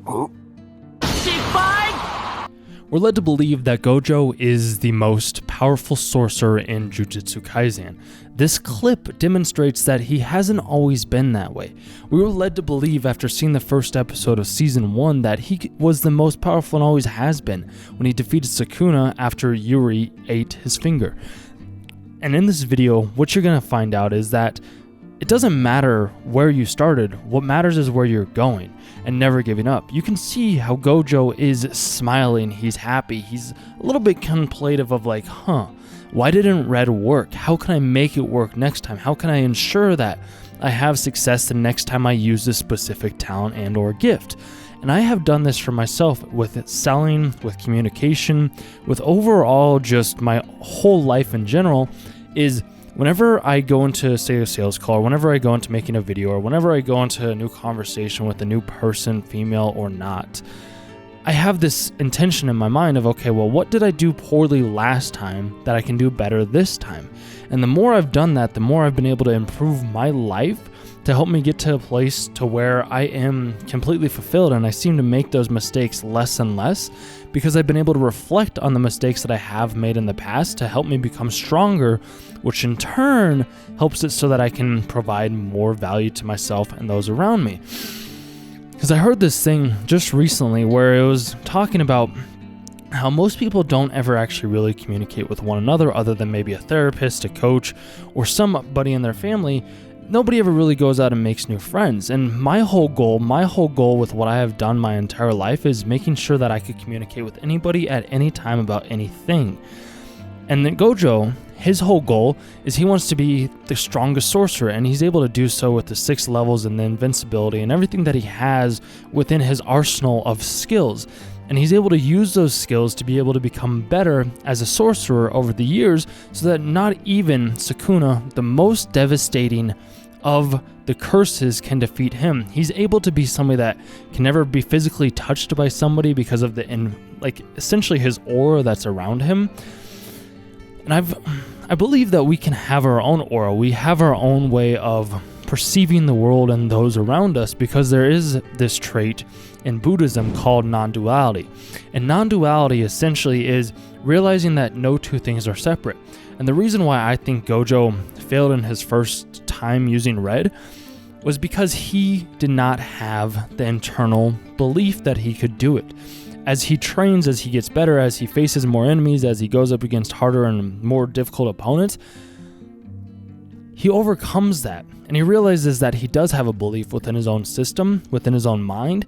We're led to believe that Gojo is the most powerful sorcerer in Jujutsu Kaisen. This clip demonstrates that he hasn't always been that way. We were led to believe after seeing the first episode of Season 1 that he was the most powerful and always has been when he defeated Sukuna after Yuri ate his finger. And in this video, what you're going to find out is that it doesn't matter where you started, what matters is where you're going and never giving up. You can see how Gojo is smiling, he's happy, he's a little bit contemplative of like, why didn't red work? How can I make it work next time? How can I ensure that I have success the next time I use this specific talent and or gift? And I have done this for myself with selling, with communication, with overall just my whole life in general is whenever I go into, say, a sales call, or whenever I go into making a video, or whenever I go into a new conversation with a new person, female or not, I have this intention in my mind of, okay, well, what did I do poorly last time that I can do better this time? And the more I've done that, the more I've been able to improve my life to help me get to a place to where I am completely fulfilled, and I seem to make those mistakes less and less because I've been able to reflect on the mistakes that I have made in the past to help me become stronger, which in turn helps it so that I can provide more value to myself and those around me. Because I heard this thing just recently where it was talking about how most people don't ever actually really communicate with one another other than maybe a therapist, a coach, or somebody in their family. Nobody ever really goes out and makes new friends. And my whole goal with what I have done my entire life is making sure that I could communicate with anybody at any time about anything. And then Gojo, his whole goal is he wants to be the strongest sorcerer, and he's able to do so with the 6 levels and the invincibility and everything that he has within his arsenal of skills. And he's able to use those skills to be able to become better as a sorcerer over the years so that not even Sukuna, the most devastating of the curses, can defeat him. He's able to be somebody that can never be physically touched by somebody because of essentially his aura that's around him. And I believe that we can have our own aura. We have our own way of perceiving the world and those around us because there is this trait in Buddhism called non-duality. And non-duality essentially is realizing that no two things are separate. And the reason why I think Gojo failed in his first time using red was because he did not have the internal belief that he could do it. As he trains, as he gets better, as he faces more enemies, as he goes up against harder and more difficult opponents, he overcomes that. And he realizes that he does have a belief within his own system, within his own mind,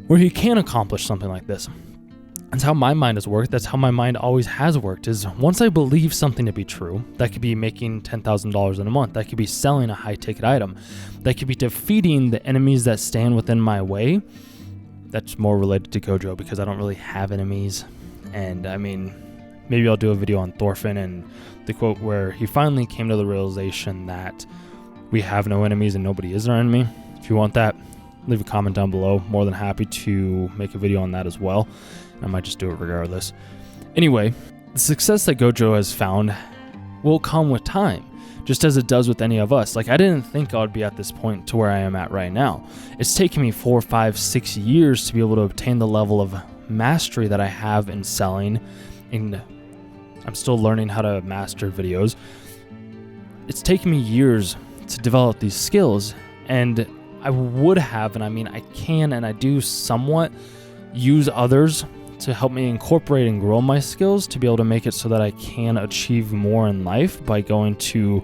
where he can accomplish something like this. That's how my mind has worked. That's how my mind always has worked, is once I believe something to be true, that could be making $10,000 in a month, that could be selling a high-ticket item, that could be defeating the enemies that stand within my way. That's more related to Gojo because I don't really have enemies. And I mean, maybe I'll do a video on Thorfinn and the quote where he finally came to the realization that we have no enemies and nobody is our enemy. If you want that, leave a comment down below. More than happy to make a video on that as well. I might just do it regardless. Anyway, the success that Gojo has found will come with time, just as it does with any of us. Like, I didn't think I would be at this point to where I am at right now. It's taken me 4, 5, 6 years to be able to obtain the level of mastery that I have in selling, and I'm still learning how to master videos. It's taken me years to develop these skills, and I would have, and I mean, I can and I do somewhat use others to help me incorporate and grow my skills to be able to make it so that I can achieve more in life by going to,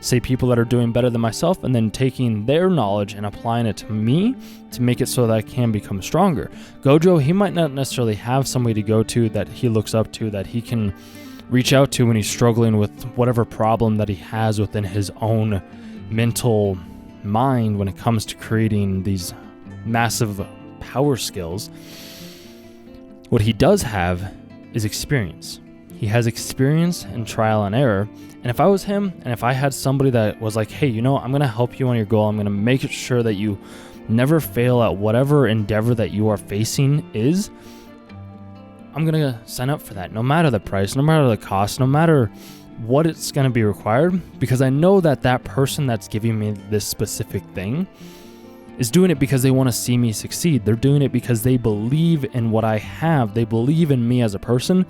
say, people that are doing better than myself and then taking their knowledge and applying it to me to make it so that I can become stronger. Gojo, he might not necessarily have somebody to go to that he looks up to, that he can reach out to when he's struggling with whatever problem that he has within his own mental mind when it comes to creating these massive power skills. What he does have is experience. He has experience and trial and error. And if I was him, and if I had somebody that was like, hey, I'm going to help you on your goal. I'm going to make sure that you never fail at whatever endeavor that you are facing is, I'm going to sign up for that. No matter the price, no matter the cost, no matter what it's going to be required, because I know that that person that's giving me this specific thing is doing it because they want to see me succeed. They're doing it because they believe in what I have. They believe in me as a person,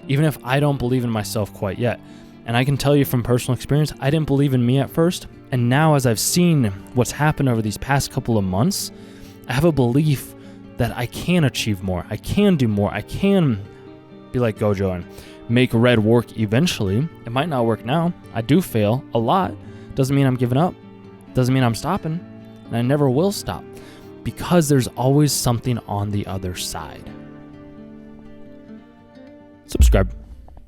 even if I don't believe in myself quite yet. And I can tell you from personal experience, I didn't believe in me at first. And now as I've seen what's happened over these past couple of months, I have a belief that I can achieve more. I can do more. I can be like Gojo and make red work eventually. It might not work now. I do fail a lot. Doesn't mean I'm giving up. Doesn't mean I'm stopping. And I never will stop, because there's always something on the other side.